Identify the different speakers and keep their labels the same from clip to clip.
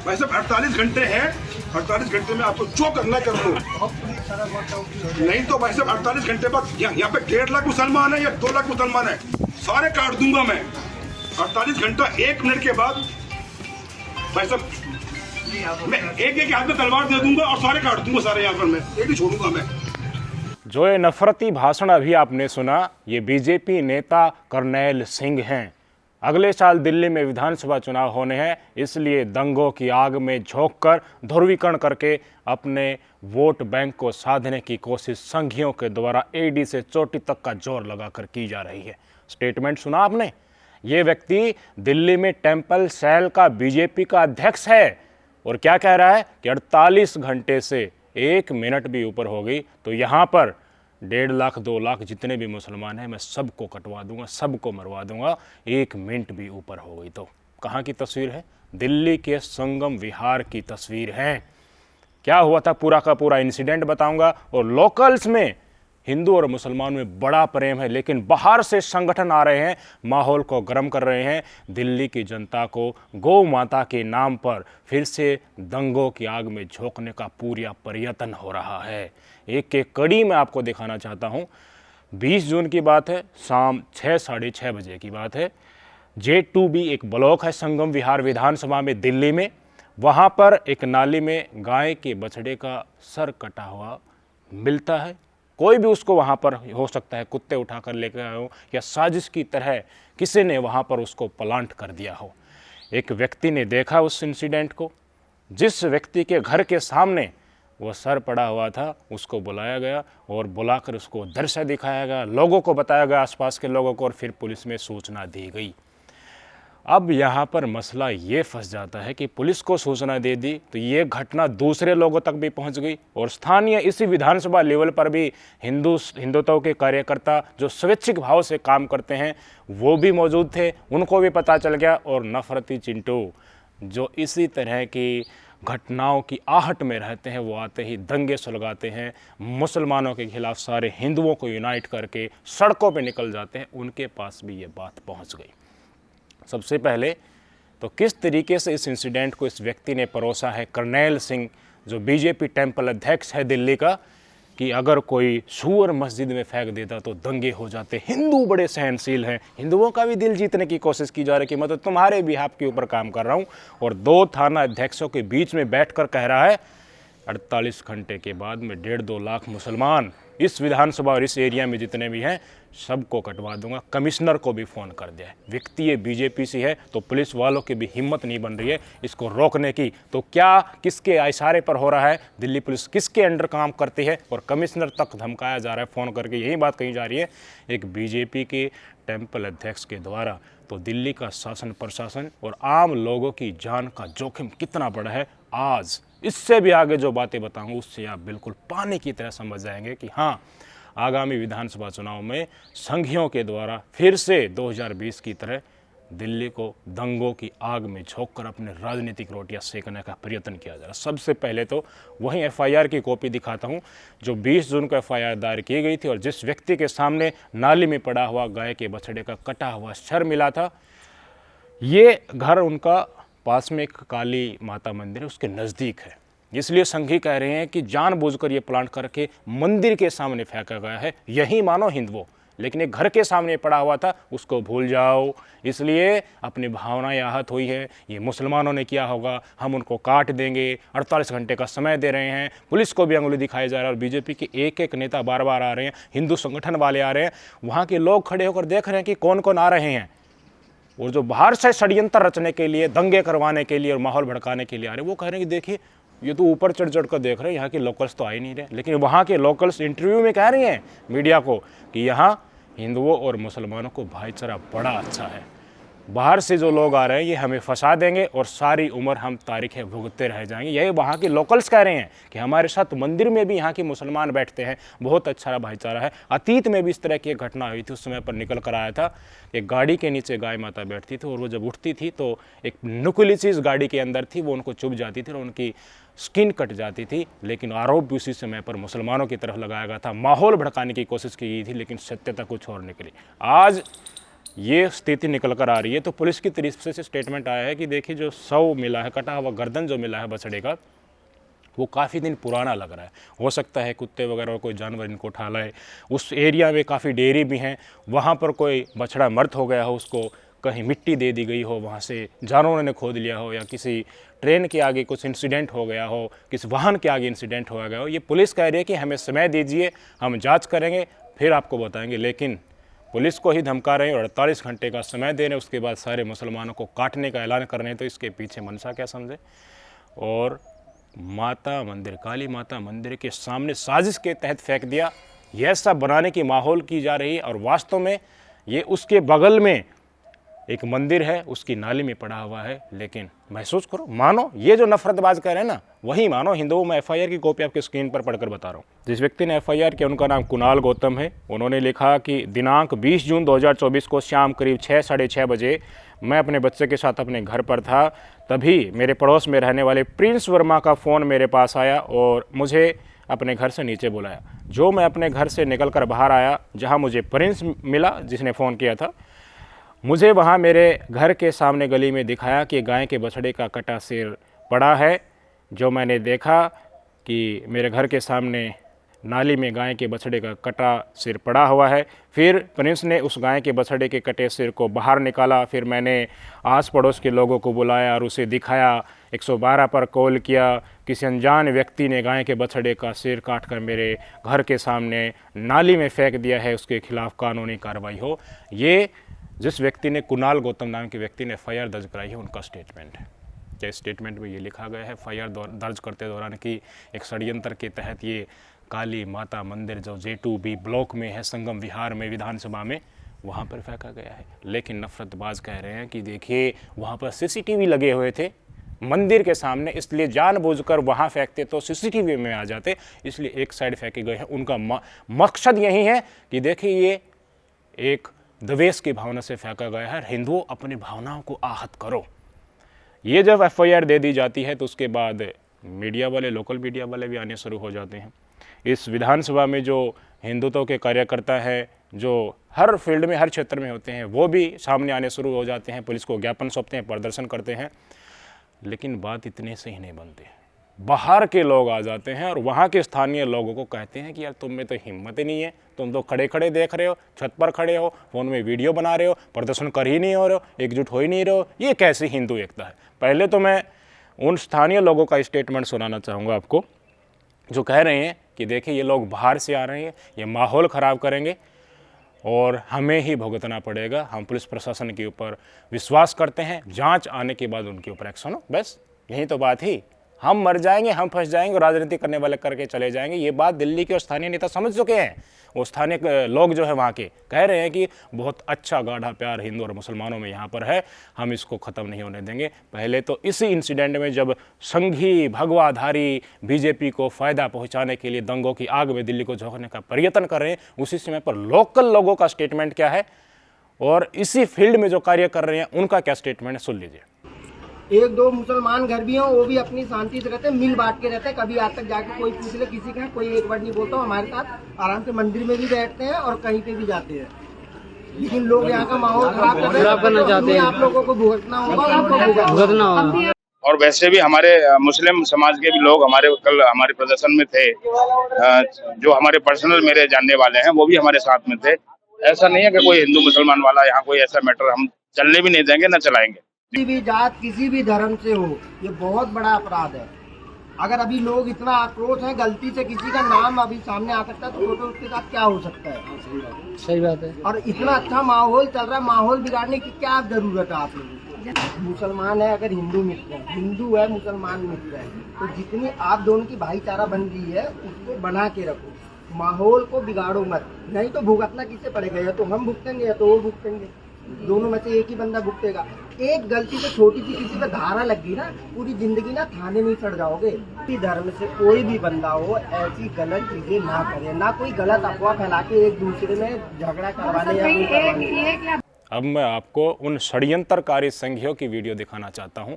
Speaker 1: भाई साहब 48 घंटे हैं, 48 घंटे में आपको जो करना है कर लो। नहीं तो भाई साहब 48 घंटे बाद यहाँ पे 1.5 लाख मुसलमान है या 2 लाख मुसलमान है, सारे काट दूंगा मैं। 48 घंटा 1 मिनट के बाद भाई साहब मैं एक हाथ में तलवार दे दूंगा और सारे काट दूंगा, सारे यहाँ पर मैं एक ही छोड़ूंगा मैं।
Speaker 2: जो ये नफरती भाषण अभी आपने सुना, ये बीजेपी नेता करनैल सिंह हैं। अगले साल दिल्ली में विधानसभा चुनाव होने हैं, इसलिए दंगों की आग में झोंककर ध्रुवीकरण करके अपने वोट बैंक को साधने की कोशिश संघियों के द्वारा एडी से चोटी तक का जोर लगाकर की जा रही है। स्टेटमेंट सुना आपने? ये व्यक्ति दिल्ली में टेम्पल सेल का बीजेपी का अध्यक्ष है और क्या कह रहा है कि 48 घंटे से 1 मिनट भी ऊपर हो गई तो यहाँ पर 1.5 लाख 2 लाख जितने भी मुसलमान हैं मैं सबको कटवा दूंगा, सबको मरवा दूंगा। 1 मिनट भी ऊपर हो गई तो कहाँ की तस्वीर है? दिल्ली के संगम विहार की तस्वीर है। क्या हुआ था पूरा का पूरा इंसिडेंट बताऊंगा। और लोकल्स में हिंदू और मुसलमान में बड़ा प्रेम है, लेकिन बाहर से संगठन आ रहे हैं, माहौल को गर्म कर रहे हैं। दिल्ली की जनता को गौ माता के नाम पर फिर से दंगों की आग में झोंकने का पूरा प्रयत्न हो रहा है। एक एक कड़ी में आपको दिखाना चाहता हूं। 20 जून की बात है, शाम 6 साढ़े 6 बजे की बात है। J2B एक ब्लॉक है संगम विहार विधानसभा में दिल्ली में। वहाँ पर एक नाली में गाय के बछड़े का सर कटा हुआ मिलता है। कोई भी उसको वहाँ पर हो सकता है कुत्ते उठाकर लेकर आए हो या साजिश की तरह किसी ने वहाँ पर उसको प्लांट कर दिया हो। एक व्यक्ति ने देखा उस इंसिडेंट को। जिस व्यक्ति के घर के सामने वो सर पड़ा हुआ था उसको बुलाया गया और बुलाकर उसको दृश्य दिखाया गया, लोगों को बताया गया, आसपास के लोगों को, और फिर पुलिस में सूचना दी गई। अब यहाँ पर मसला ये फंस जाता है कि पुलिस को सूचना दे दी तो ये घटना दूसरे लोगों तक भी पहुँच गई और स्थानीय इसी विधानसभा लेवल पर भी हिंदुत्व के कार्यकर्ता जो स्वैच्छिक भाव से काम करते हैं वो भी मौजूद थे, उनको भी पता चल गया। और नफरती चिंटू जो इसी तरह की घटनाओं की आहट में रहते हैं वो आते ही दंगे सुलगाते हैं, मुसलमानों के खिलाफ सारे हिंदुओं को यूनाइट करके सड़कों पे निकल जाते हैं। उनके पास भी ये बात पहुंच गई। सबसे पहले तो किस तरीके से इस इंसिडेंट को इस व्यक्ति ने परोसा है, करनैल सिंह जो बीजेपी टेम्पल अध्यक्ष है दिल्ली का, कि अगर कोई सूअर मस्जिद में फेंक देता तो दंगे हो जाते। हिंदू बड़े सहनशील हैं, हिंदुओं का भी दिल जीतने की कोशिश की जा रही है कि मैं तो तुम्हारे भी आपके ऊपर काम कर रहा हूँ। और 2 थाना अध्यक्षों के बीच में बैठकर कह रहा है 48 घंटे के बाद में 1.5-2 लाख मुसलमान इस विधानसभा और इस एरिया में जितने भी हैं सबको कटवा दूंगा। कमिश्नर को भी फ़ोन कर दिया है। व्यक्ति ये बीजेपी से है तो पुलिस वालों की भी हिम्मत नहीं बन रही है इसको रोकने की। तो क्या किसके इशारे पर हो रहा है? दिल्ली पुलिस किसके अंडर काम करती है? और कमिश्नर तक धमकाया जा रहा है फ़ोन करके। यही बात कही जा रही है एक बीजेपी के टेम्पल अध्यक्ष के द्वारा। तो दिल्ली का शासन प्रशासन और आम लोगों की जान का जोखिम कितना बड़ा है, आज इससे भी आगे जो बातें बताऊंगा उससे आप बिल्कुल पानी की तरह समझ जाएंगे कि हाँ, आगामी विधानसभा चुनाव में संघियों के द्वारा फिर से 2020 की तरह दिल्ली को दंगों की आग में झोंककर अपने राजनीतिक रोटियां सेकने का प्रयत्न किया जा रहा है। सबसे पहले तो वहीं एफआईआर की कॉपी दिखाता हूं जो 20 जून को एफआईआर दायर की गई थी और जिस व्यक्ति के सामने नाली में पड़ा हुआ गाय के बछड़े का कटा हुआ सर मिला था, ये घर उनका पास में एक काली माता मंदिर है उसके नज़दीक है। इसलिए संघी कह रहे हैं कि जानबूझकर ये प्लांट करके मंदिर के सामने फेंका गया है। यही मानो हिंदुओं, लेकिन एक घर के सामने पड़ा हुआ था उसको भूल जाओ। इसलिए अपनी भावनाएं आहत हुई है। ये मुसलमानों ने किया होगा, हम उनको काट देंगे। 48 घंटे का समय दे रहे हैं। पुलिस को भी अंगुली दिखाई जा रहा है और बीजेपी के एक एक नेता बार बार आ रहे हैं, हिंदू संगठन वाले आ रहे हैं। वहाँ के लोग खड़े होकर देख रहे हैं कि कौन कौन आ रहे हैं। और जो बाहर से षड्यंत्र रचने के लिए, दंगे करवाने के लिए और माहौल भड़काने के लिए आ रहे हैं वो कह रहे हैं कि देखिए ये तो ऊपर चढ़ चढ़ कर देख रहे हैं, यहाँ के लोकल्स तो आ ही नहीं रहे। लेकिन वहाँ के लोकल्स इंटरव्यू में कह रहे हैं मीडिया को कि यहाँ हिंदुओं और मुसलमानों को भाईचारा बड़ा अच्छा है। बाहर से जो लोग आ रहे हैं ये हमें फंसा देंगे और सारी उम्र हम तारीखें भुगतते रह जाएंगे। यही वहाँ के लोकल्स कह रहे हैं कि हमारे साथ मंदिर में भी यहाँ के मुसलमान बैठते हैं, बहुत अच्छा भाईचारा है। अतीत में भी इस तरह की एक घटना हुई थी, उस समय पर निकल कर आया था एक गाड़ी के नीचे गाय माता बैठती थी और वो जब उठती थी तो एक नुकीली चीज़ गाड़ी के अंदर थी, वो उनको चुभ जाती थी और उनकी स्किन कट जाती थी। लेकिन आरोप भी उसी समय पर मुसलमानों की तरफ लगाया गया था, माहौल भड़काने की कोशिश की गई थी, लेकिन सत्यता कुछ और निकली। आज ये स्थिति निकल कर आ रही है। तो पुलिस की तरफ से स्टेटमेंट आया है कि देखिए जो शव मिला है, कटा हुआ गर्दन जो मिला है बछड़े का, वो काफ़ी दिन पुराना लग रहा है। हो सकता है कुत्ते वगैरह और कोई जानवर इनको उठा लाए। उस एरिया में काफ़ी डेयरी भी हैं, वहाँ पर कोई बछड़ा मृत हो गया हो, उसको कहीं मिट्टी दे दी गई हो, वहाँ से जानवरों ने खोद लिया हो, या किसी ट्रेन के आगे कुछ इंसिडेंट हो गया हो, किसी वाहन के आगे इंसिडेंट हो गया हो। ये पुलिस कह रही है कि हमें समय दीजिए, हम जांच करेंगे, फिर आपको बताएंगे। लेकिन पुलिस को ही धमका रहे हैं और 48 घंटे का समय दे रहे हैं, उसके बाद सारे मुसलमानों को काटने का ऐलान कर रहे हैं। तो इसके पीछे मंशा क्या समझे। और माता मंदिर, काली माता मंदिर के सामने साजिश के तहत फेंक दिया, यह सब बनाने की माहौल की जा रही है। और वास्तव में ये उसके बगल में एक मंदिर है, उसकी नाली में पड़ा हुआ है। लेकिन महसूस करो, मानो ये जो नफरतबाज कह रहे हैं ना, वही मानो हिंदुओं में FIR की कॉपी आपके स्क्रीन पर पढ़कर बता रहा हूँ। जिस व्यक्ति ने FIR किया उनका नाम कुणाल गौतम है। उन्होंने लिखा कि दिनांक 20 जून 2024 को शाम करीब 6 साढ़े 6 बजे मैं अपने बच्चे के साथ अपने घर पर था। तभी मेरे पड़ोस में रहने वाले प्रिंस वर्मा का फ़ोन मेरे पास आया और मुझे अपने घर से नीचे बुलाया। जो मैं अपने घर से निकल कर बाहर आया, जहाँ मुझे प्रिंस मिला जिसने फ़ोन किया था, मुझे वहाँ मेरे घर के सामने गली में दिखाया कि गाय के बछड़े का कटा सिर पड़ा है। जो मैंने देखा कि मेरे घर के सामने नाली में गाय के बछड़े का कटा सिर पड़ा हुआ है। फिर प्रिंस ने उस गाय के बछड़े के कटे सिर को बाहर निकाला। फिर मैंने आस पड़ोस के लोगों को बुलाया और उसे दिखाया। 112 पर कॉल किया। किसी अनजान व्यक्ति ने गाय के बछड़े का सिर काट कर मेरे घर के सामने नाली में फेंक दिया है, उसके खिलाफ कानूनी कार्रवाई हो। ये जिस व्यक्ति ने, कुणाल गौतम नाम के व्यक्ति ने FIR दर्ज कराई है, उनका स्टेटमेंट है। क्या स्टेटमेंट में ये लिखा गया है FIR दर्ज करते दौरान कि एक षड्यंत्र के तहत ये काली माता मंदिर जो J2B ब्लॉक में है, संगम विहार में, विधानसभा में, वहाँ पर फेंका गया है। लेकिन नफरतबाज कह रहे हैं कि देखिए वहाँ पर CCTV लगे हुए थे मंदिर के सामने, इसलिए जानबूझकर वहाँ फेंकते तो CCTV में आ जाते, इसलिए एक साइड फेंके गए हैं। उनका मकसद यही है कि देखिए ये एक द्वेष की भावना से फेंका गया है। हिंदुओं, अपनी भावनाओं को आहत करो। ये जब FIR दे दी जाती है तो उसके बाद मीडिया वाले, लोकल मीडिया वाले भी आने शुरू हो जाते हैं। इस विधानसभा में जो हिंदुत्व के कार्यकर्ता हैं, जो हर फील्ड में, हर क्षेत्र में होते हैं, वो भी सामने आने शुरू हो जाते हैं, पुलिस को ज्ञापन सौंपते हैं, प्रदर्शन करते हैं। लेकिन बात इतने से ही नहीं बनती, बाहर के लोग आ जाते हैं और वहाँ के स्थानीय लोगों को कहते हैं कि यार तुम में तो हिम्मत ही नहीं है, तुम तो खड़े खड़े देख रहे हो, छत पर खड़े हो, फ़ोन में वीडियो बना रहे हो, प्रदर्शन कर ही नहीं हो रहे हो, एकजुट हो ही नहीं रहे हो। ये कैसी हिंदू एकता है। पहले तो मैं उन स्थानीय लोगों का स्टेटमेंट सुनाना चाहूँगा आपको, जो कह रहे हैं कि देखिए ये लोग बाहर से आ रहे हैं, ये माहौल ख़राब करेंगे और हमें ही भुगतना पड़ेगा। हम पुलिस प्रशासन के ऊपर विश्वास करते हैं, जांच आने के बाद उनके ऊपर एक्शन हो। बस यही तो बात ही। हम मर जाएंगे, हम फंस जाएंगे और राजनीति करने वाले करके चले जाएंगे। ये बात दिल्ली के स्थानीय नेता समझ चुके हैं। वो स्थानीय लोग जो है वहाँ के कह रहे हैं कि बहुत अच्छा गाढ़ा प्यार हिंदू और मुसलमानों में यहाँ पर है, हम इसको ख़त्म नहीं होने देंगे। पहले तो इसी इंसिडेंट में जब संघी भगवाधारी बीजेपी को फ़ायदा पहुँचाने के लिए दंगों की आग में दिल्ली को झोंकने का प्रयत्न कर रहे हैं, उसी समय पर लोकल लोगों का स्टेटमेंट क्या है और इसी फील्ड में जो कार्य कर रहे हैं उनका क्या स्टेटमेंट है, सुन लीजिए।
Speaker 3: एक दो मुसलमान घर भी हैं, वो भी अपनी शांति से रहते हैं, मिल बांट के रहते हैं। कभी आज तक जाके कोई पूछ ले किसी का, कोई एक वर्ड नहीं बोलता। हमारे साथ आराम से मंदिर में भी बैठते हैं और कहीं पे भी जाते हैं। लेकिन लोग यहाँ का माहौल खराब करना चाहते हैं। आप लोगों को भुगतना होगा, उनको भुगतना होगा।
Speaker 4: और वैसे भी हमारे मुस्लिम समाज के भी लोग कल हमारे प्रदर्शन में थे, जो हमारे पर्सनल मेरे जानने वाले हैं, वो भी हमारे साथ में थे। ऐसा नहीं है कि कोई हिंदू मुसलमान वाला यहाँ कोई ऐसा मैटर हम चलने भी नहीं देंगे, न चलाएंगे।
Speaker 3: किसी भी जात, किसी भी धर्म से हो, ये बहुत बड़ा अपराध है। अगर अभी लोग इतना आक्रोश है, गलती से किसी का नाम अभी सामने आ सकता है तो तो उसके साथ क्या हो सकता है। सही बात है। और इतना अच्छा माहौल चल रहा है, माहौल बिगाड़ने की क्या जरूरत है आप लोगों को। मुसलमान है, अगर हिंदू मित्र है, हिंदू है, मुसलमान मित्र है, तो जितनी आप दोनों की भाईचारा बन रही है उसको बना के रखो, माहौल को बिगाड़ो मत। नहीं तो भुगतना किससे पड़ेगा, या तो हम भुगतेंगे या तो वो भुगतेंगे, दोनों में से एक ही बंदा भुगतेगा। एक गलती से छोटी सी किसी पे धारा लग गई ना, पूरी जिंदगी ना थाने में सड़ जाओगे। किसी धर्म से कोई भी बंदा हो, ऐसी गलत चीजें ना करे, ना कोई गलत अफवाह फैला के एक दूसरे में झगड़ा करवाने या कोई करवाने।
Speaker 2: अब मैं आपको उन षड्यंत्रकारी संघियों की वीडियो दिखाना चाहता हूं,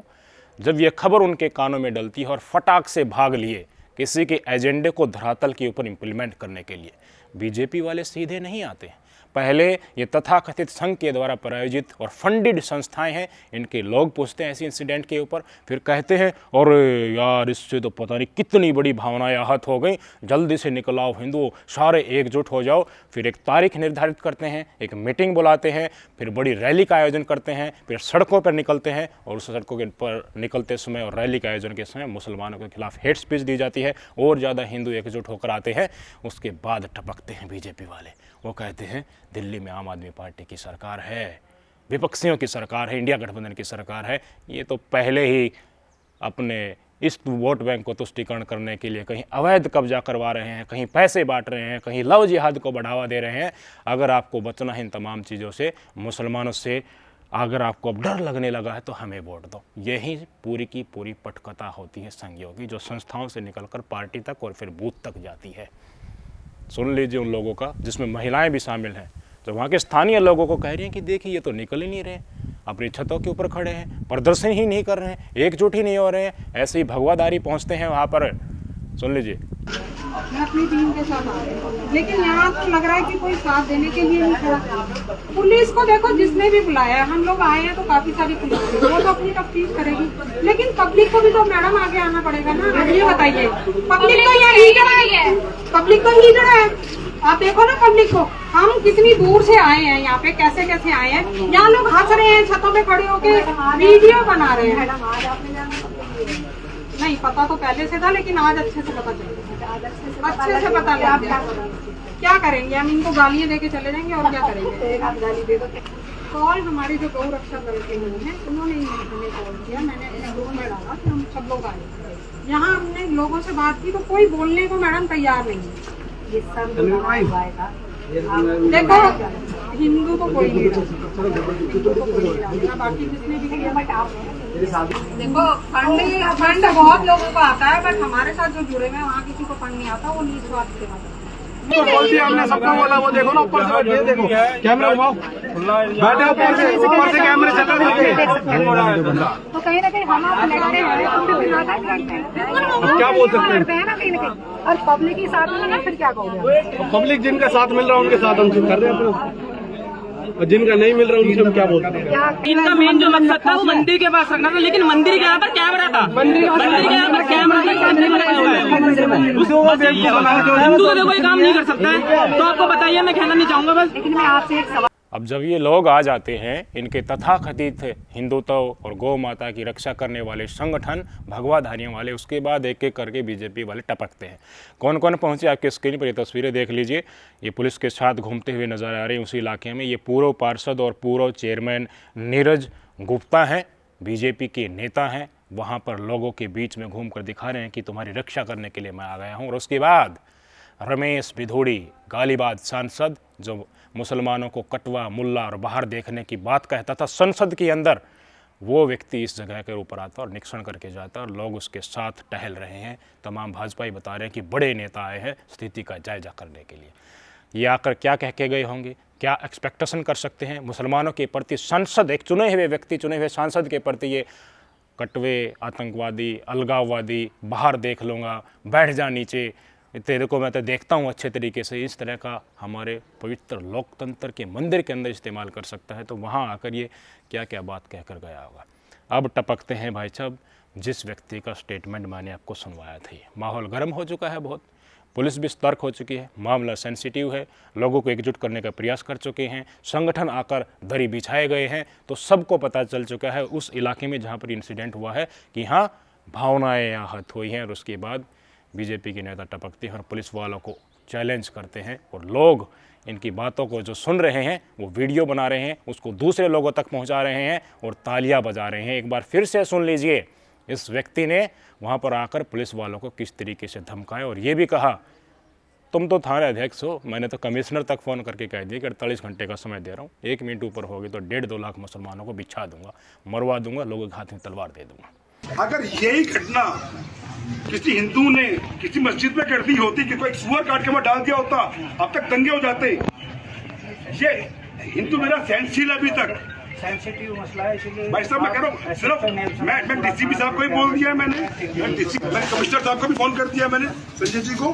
Speaker 2: जब यह खबर उनके कानों में डलती है और फटाक से भाग लिए किसी के एजेंडे को धरातल के ऊपर इम्प्लीमेंट करने के लिए। बीजेपी वाले सीधे नहीं आते, पहले ये तथाकथित संघ के द्वारा प्रायोजित और फंडेड संस्थाएं हैं, इनके लोग पूछते हैं ऐसे इंसिडेंट के ऊपर, फिर कहते हैं और यार इससे तो पता नहीं कितनी बड़ी भावनाएं आहत हो गई, जल्दी से निकल आओ हिंदुओं, सारे एकजुट हो जाओ। फिर एक तारीख निर्धारित करते हैं, एक मीटिंग बुलाते हैं, फिर बड़ी रैली का आयोजन करते हैं, फिर सड़कों पर निकलते हैं और उस सड़कों के पर निकलते समय और रैली के आयोजन के समय मुसलमानों के खिलाफ हेट स्पीच दी जाती है और ज़्यादा हिंदू एकजुट होकर आते हैं। उसके बाद टपकते हैं बीजेपी वाले, वो कहते हैं दिल्ली में आम आदमी पार्टी की सरकार है, विपक्षियों की सरकार है, इंडिया गठबंधन की सरकार है। ये तो पहले ही अपने इस वोट बैंक को तुष्टीकरण करने के लिए कहीं अवैध कब्जा करवा रहे हैं, कहीं पैसे बांट रहे हैं, कहीं लव जिहाद को बढ़ावा दे रहे हैं। अगर आपको बचना है इन तमाम चीज़ों से, मुसलमानों से, अगर आपको अब डर लगने लगा है तो हमें वोट दो। यही पूरी की पूरी पटकथा होती है संघियों की, जो संस्थाओं से निकलकर पार्टी तक और फिर बूथ तक जाती है। सुन लीजिए उन लोगों का, जिसमें महिलाएं भी शामिल हैं, जो वहाँ के स्थानीय लोगों को कह रही हैं कि देखिए ये तो निकल ही नहीं रहे, अपनी छतों के ऊपर खड़े हैं, प्रदर्शन ही नहीं कर रहे हैं, एकजुट ही नहीं हो रहे हैं, ऐसे ही भगवादारी पहुँचते हैं वहाँ पर। सुन लीजिए।
Speaker 5: मैं अपनी टीम के साथ आ रही हूँ, लेकिन यहाँ तो लग रहा है कि कोई साथ देने के लिए नहीं खड़ा। पुलिस को देखो, जिसने भी बुलाया है, हम लोग आए हैं तो काफी सारी पुलिस है, वो तो अपनी तफ्तीश करेगी, लेकिन पब्लिक को भी तो मैडम आगे आना पड़ेगा ना। ये बताइए, पब्लिक तो यहाँ लीडर है, पब्लिक तो लीडर है। आप देखो ना पब्लिक को, हम कितनी दूर से आए हैं यहाँ पे, कैसे कैसे आए हैं। यहाँ लोग हंस रहे हैं, छतों पे खड़े होके वीडियो बना रहे हैं। नहीं पता तो पहले से था, लेकिन आज अच्छे से पता चलेगा, अच्छे से पता लग गया। क्या करेंगे हम, इनको गालियाँ देके चले जाएंगे और क्या करेंगे। कॉल हमारी जो गौ रक्षा दल के लोग हैं, उन्होंने हमें कॉल किया, मैंने अपने ग्रुप में डाला कि हम सब लोग आए। यहाँ हमने लोगों से बात की तो कोई बोलने को मैडम तैयार नहीं है। देखो हिंदू तो कोई नहीं, बाकी जिसने भी किया, बट आप देखो फंड बहुत लोगों को आता है, बट हमारे साथ जो जुड़े हुए हैं वहाँ किसी को फंड नहीं आता, वो निस्वार्थ सेवा करते हैं।
Speaker 6: बोल दिया हमने, सबको बोला, वो देखो ना ऊपर से, ये देखो कैमरा घुमाओ, बैठे ऊपर से कैमरे चल रहे हैं।
Speaker 5: तो कहीं ना कहीं हम आप लड़ते हैं,
Speaker 6: क्या बोल सकते हैं
Speaker 5: ना कहीं ना कहीं, और पब्लिक ही साथ में ना, फिर क्या कहोगे।
Speaker 6: पब्लिक जिनका साथ मिल रहा है उनके साथ हम कर रहे हैं, और जिनका नहीं मिल रहा उनसे हम क्या बोलते हैं।
Speaker 7: इनका मेन जो मकसद था वो मंदिर के पास रखना था, लेकिन मंदिर के यहाँ पर कैमरा था, मंदिर के यहाँ पर कैमरा हिंदू तो कोई काम नहीं कर सकता है। तो आपको बताइए, मैं कहना नहीं चाहूंगा बस।
Speaker 5: लेकिन मैं आपसे एक सवाल,
Speaker 2: अब जब ये लोग आ जाते हैं, इनके तथाकथित हिंदुत्व और गौ माता की रक्षा करने वाले संगठन, भगवाधारियों वाले, उसके बाद एक एक करके बीजेपी वाले टपकते हैं। कौन कौन पहुंचे आपके स्क्रीन पर ये तस्वीरें देख लीजिए। ये पुलिस के साथ घूमते हुए नजर आ रहे हैं उसी इलाके में। ये पूर्व पार्षद और पूर्व चेयरमैन नीरज गुप्ता हैं, बीजेपी के नेता हैं। वहाँ पर लोगों के बीच में घूम कर दिखा रहे हैं कि तुम्हारी रक्षा करने के लिए मैं आ गया हूँ। और उसके बाद रमेश भिधोड़ी, गालिबाज सांसद, जो मुसलमानों को कटवा, मुल्ला और बाहर देखने की बात कहता था संसद के अंदर, वो व्यक्ति इस जगह के ऊपर आता और निरीक्षण करके जाता और लोग उसके साथ टहल रहे हैं। तमाम भाजपाई बता रहे हैं कि बड़े नेता आए हैं स्थिति का जायजा करने के लिए। ये आकर क्या कह के गए होंगे, क्या एक्सपेक्टेशन कर सकते हैं मुसलमानों के प्रति? संसद, एक चुने हुए व्यक्ति, चुने हुए सांसद के प्रति ये कटवे, आतंकवादी, अलगाववादी, बाहर देख लूँगा, बैठ जा नीचे, तेरे को मैं तो देखता हूँ अच्छे तरीके से, इस तरह का हमारे पवित्र लोकतंत्र के मंदिर के अंदर इस्तेमाल कर सकता है। तो वहाँ आकर ये क्या क्या बात कहकर गया होगा। अब टपकते हैं भाई साहब जिस व्यक्ति का स्टेटमेंट मैंने आपको सुनवाया था। माहौल गर्म हो चुका है बहुत, पुलिस भी सतर्क हो चुकी है, मामला सेंसिटिव है, लोगों को एकजुट करने का प्रयास कर चुके हैं, संगठन आकर दरी बिछाए गए हैं। तो सबको पता चल चुका है उस इलाके में जहाँ पर इंसिडेंट हुआ है कि हाँ भावनाएँ आहत हुई हैं। और उसके बाद बीजेपी के नेता टपकते हैं और पुलिस वालों को चैलेंज करते हैं। और लोग इनकी बातों को जो सुन रहे हैं वो वीडियो बना रहे हैं, उसको दूसरे लोगों तक पहुंचा रहे हैं और तालियां बजा रहे हैं। एक बार फिर से सुन लीजिए इस व्यक्ति ने वहां पर आकर पुलिस वालों को किस तरीके से धमकाया और ये भी कहा तुम तो थाने अध्यक्ष हो, मैंने तो कमिश्नर तक फ़ोन करके कह दिया कि 48 घंटे का समय दे रहा हूँ, 1 मिनट ऊपर होगी तो 1.5-2 लाख मुसलमानों को बिछा दूंगा, मरवा दूंगा, लोगों के हाथ में तलवार दे दूंगा।
Speaker 1: अगर यही घटना किसी हिंदू ने किसी मस्जिद में कर दी होती कि कोई सुअर काट के मैं डाल दिया होता, अब तक दंगे हो जाते। ये हिंदू मेरा सहनशील अभी तक,
Speaker 8: सेंसिटिव मसला है, इसलिए
Speaker 1: भाई साहब मैं कह रहा हूँ सिर्फ मैं डीसीपी साहब को ही बोल दिया है मैंने कमिश्नर साहब को भी फोन कर दिया मैंने संजय जी को।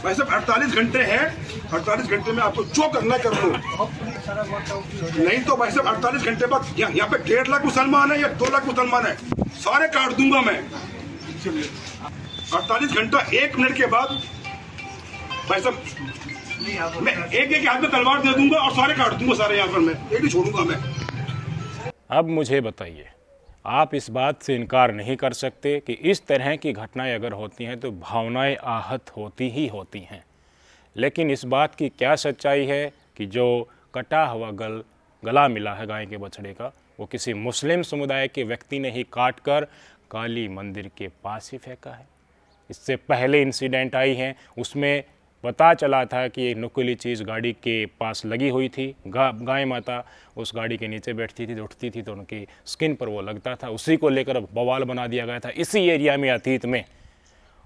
Speaker 1: भाई साहब 48 घंटे हैं, 48 घंटे में आपको जो करना कर लो, नहीं तो भाई साहब 48 घंटे बाद यहाँ पे 1.5 लाख मुसलमान है या 2 लाख मुसलमान है, सारे काट दूंगा मैं। 48 घंटा 1 मिनट के बाद भाई साहब मैं एक हाथ में तलवार दे दूंगा और सारे काट दूंगा, सारे यहाँ पर मैं एक ही छोड़ूंगा मैं।
Speaker 2: अब मुझे बताइए, आप इस बात से इनकार नहीं कर सकते कि इस तरह की घटनाएं अगर होती हैं तो भावनाएं आहत होती ही होती हैं, लेकिन इस बात की क्या सच्चाई है कि जो कटा हुआ गला मिला है गाय के बछड़े का, वो किसी मुस्लिम समुदाय के व्यक्ति ने ही काट कर काली मंदिर के पास ही फेंका है। इससे पहले इंसिडेंट आई हैं, उसमें पता चला था कि एक नुकीली चीज़ गाड़ी के पास लगी हुई थी, गाय माता उस गाड़ी के नीचे बैठती थी, उठती थी तो उनकी स्किन पर वो लगता था, उसी को लेकर बवाल बना दिया गया था इसी एरिया में अतीत में।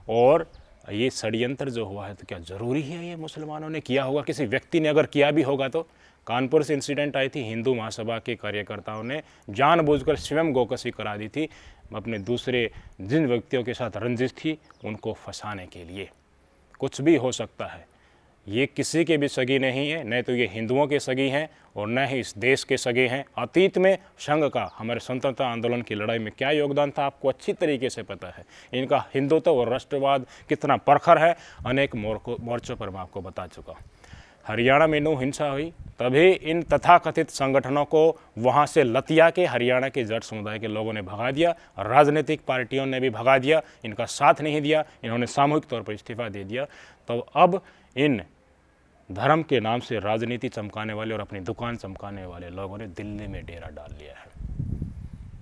Speaker 2: और ये षड्यंत्र जो हुआ है तो क्या ज़रूरी है ये मुसलमानों ने किया होगा, किसी व्यक्ति ने अगर किया भी होगा तो? कानपुर से इंसिडेंट आई थी, हिंदू महासभा के कार्यकर्ताओं ने जानबूझकर स्वयं गोकशी करा दी थी, अपने दूसरे जिन व्यक्तियों के साथ रंजिश थी उनको फंसाने के लिए। कुछ भी हो सकता है, ये किसी के भी सगी नहीं है, न तो ये हिंदुओं के सगी हैं और न ही इस देश के सगे हैं। अतीत में संघ का हमारे स्वतंत्रता आंदोलन की लड़ाई में क्या योगदान था आपको अच्छी तरीके से पता है। इनका हिंदुत्व और राष्ट्रवाद कितना प्रखर है, अनेक मोर्चों पर मैं आपको बता चुका। हरियाणा में नौ हिंसा हुई, तभी इन तथाकथित संगठनों को वहाँ से लतिया के हरियाणा के जट समुदाय के लोगों ने भगा दिया, राजनीतिक पार्टियों ने भी भगा दिया, इनका साथ नहीं दिया, इन्होंने सामूहिक तौर पर इस्तीफा दे दिया। तो अब इन धर्म के नाम से राजनीति चमकाने वाले और अपनी दुकान चमकाने वाले लोगों ने दिल्ली में डेरा डाल लिया है।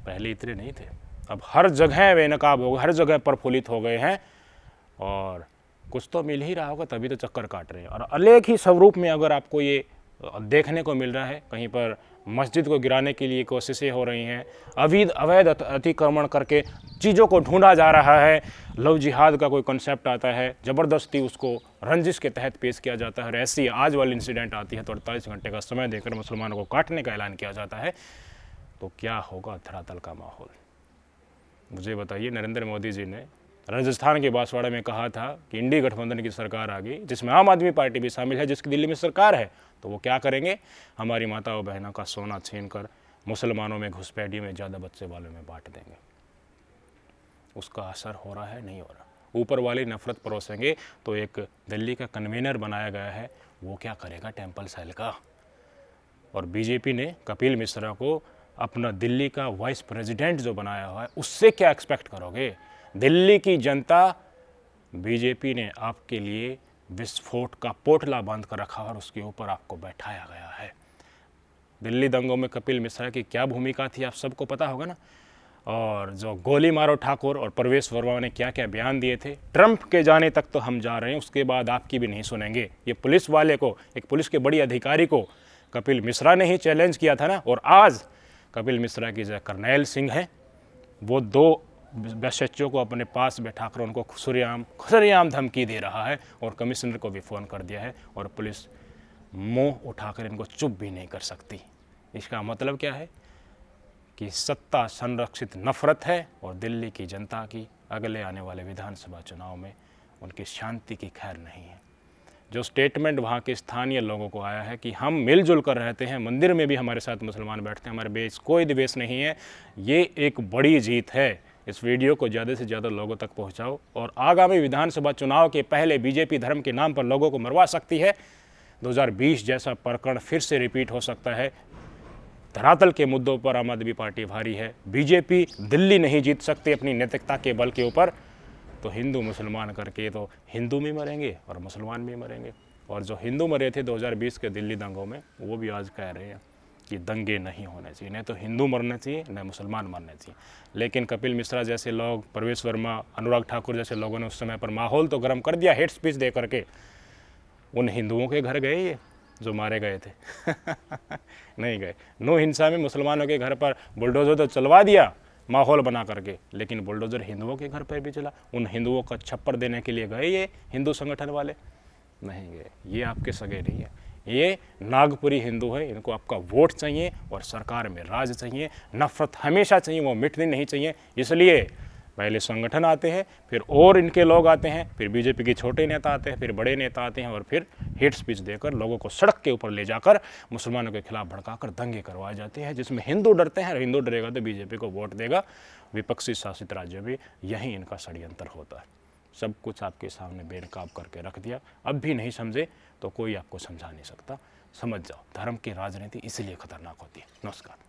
Speaker 2: पहले इतने नहीं थे, अब हर जगह बेनकाब हो गए, हर जगह प्रफुल्लित हो गए हैं और कुछ तो मिल ही रहा होगा, तभी तो चक्कर काट रहे हैं। और अलग ही स्वरूप में अगर आपको ये देखने को मिल रहा है, कहीं पर मस्जिद को गिराने के लिए कोशिशें हो रही हैं, अवैध अतिक्रमण करके चीज़ों को ढूंढा जा रहा है, लव जिहाद का कोई कॉन्सेप्ट आता है, ज़बरदस्ती उसको रंजिश के तहत पेश किया जाता है। और ऐसी आज वाली इंसिडेंट आती है तो 48 घंटे का समय देकर मुसलमानों को काटने का ऐलान किया जाता है, तो क्या होगा धरातल का माहौल? मुझे बताइए। नरेंद्र मोदी जी ने राजस्थान के बांसवाड़ा में कहा था कि इंडी गठबंधन की सरकार आ गई, जिसमें आम आदमी पार्टी भी शामिल है, जिसकी दिल्ली में सरकार है, तो वो क्या करेंगे? हमारी माताओं बहनों का सोना छीनकर मुसलमानों में घुसपैठियों में, ज़्यादा बच्चे वालों में बांट देंगे। उसका असर हो रहा है, नहीं हो रहा? ऊपर वाले नफरत परोसेंगे तो एक दिल्ली का कन्वीनर बनाया गया है, वो क्या करेगा टेम्पल सेल का? और बीजेपी ने कपिल मिश्रा को अपना दिल्ली का वाइस प्रेसिडेंट जो बनाया हुआ है, उससे क्या एक्सपेक्ट करोगे? दिल्ली की जनता, बीजेपी ने आपके लिए विस्फोट का पोटला बांध कर रखा और उसके ऊपर आपको बैठाया गया है। दिल्ली दंगों में कपिल मिश्रा की क्या भूमिका थी आप सबको पता होगा ना। और जो गोली मारो ठाकुर और प्रवेश वर्मा ने क्या क्या बयान दिए थे, ट्रंप के जाने तक तो हम जा रहे हैं, उसके बाद आपकी भी नहीं सुनेंगे। ये पुलिस वाले को, एक पुलिस के बड़ी अधिकारी को कपिल मिश्रा ने ही चैलेंज किया था ना। और आज कपिल मिश्रा की जो करनैल सिंह है, वो 2 एसएचओ को अपने पास बैठाकर उनको खुसरियाम धमकी दे रहा है और कमिश्नर को भी फ़ोन कर दिया है, और पुलिस मुंह उठाकर इनको चुप भी नहीं कर सकती। इसका मतलब क्या है कि सत्ता संरक्षित नफरत है और दिल्ली की जनता की अगले आने वाले विधानसभा चुनाव में उनकी शांति की खैर नहीं है। जो स्टेटमेंट वहाँ के स्थानीय लोगों को आया है कि हम मिलजुल कर रहते हैं, मंदिर में भी हमारे साथ मुसलमान बैठते हैं, हमारे बीच कोई द्वेष नहीं है, ये एक बड़ी जीत है। इस वीडियो को ज़्यादा से ज़्यादा लोगों तक पहुंचाओ और आगामी विधानसभा चुनाव के पहले बीजेपी धर्म के नाम पर लोगों को मरवा सकती है। 2020 जैसा प्रकरण फिर से रिपीट हो सकता है। धरातल के मुद्दों पर आम आदमी पार्टी भारी है। बीजेपी दिल्ली नहीं जीत सकती अपनी नैतिकता के बल के ऊपर, तो हिंदू मुसलमान करके तो हिंदू भी मरेंगे और मुसलमान भी मरेंगे। और जो हिंदू मरे थे 2020 के दिल्ली दंगों में, वो भी आज कह रहे हैं कि दंगे नहीं होने चाहिए, न तो हिंदू मरने चाहिए न मुसलमान मरने चाहिए। लेकिन कपिल मिश्रा जैसे लोग, प्रवेश वर्मा, अनुराग ठाकुर जैसे लोगों ने उस समय पर माहौल तो गर्म कर दिया हेट स्पीच दे करके। उन हिंदुओं के घर गए ये जो मारे गए थे? नहीं गए। नो हिंसा में मुसलमानों के घर पर बुलडोजर तो चलवा दिया माहौल बना करके, लेकिन बुलडोजर हिंदुओं के घर पर भी चला। उन हिंदुओं का छप्पर देने के लिए गए ये हिंदू संगठन वाले? नहीं गए। ये आपके सगे नहीं है। ये नागपुरी हिंदू है, इनको आपका वोट चाहिए और सरकार में राज चाहिए। नफरत हमेशा चाहिए, वो मिटनी नहीं चाहिए। इसलिए पहले संगठन आते हैं, फिर और इनके लोग आते हैं, फिर बीजेपी के छोटे नेता आते हैं, फिर बड़े नेता आते हैं और फिर हेट स्पीच देकर लोगों को सड़क के ऊपर ले जाकर मुसलमानों के खिलाफ भड़काकर दंगे करवाए जाते हैं, जिसमें हिंदू डरते हैं और हिंदू डरेगा तो बीजेपी को वोट देगा। विपक्षी शासित राज्य में यही इनका षड्यंत्र होता है। सब कुछ आपके सामने बेनकाब करके रख दिया। अब भी नहीं समझे तो कोई आपको समझा नहीं सकता। समझ जाओ, धर्म की राजनीति इसलिए खतरनाक होती है। नमस्कार।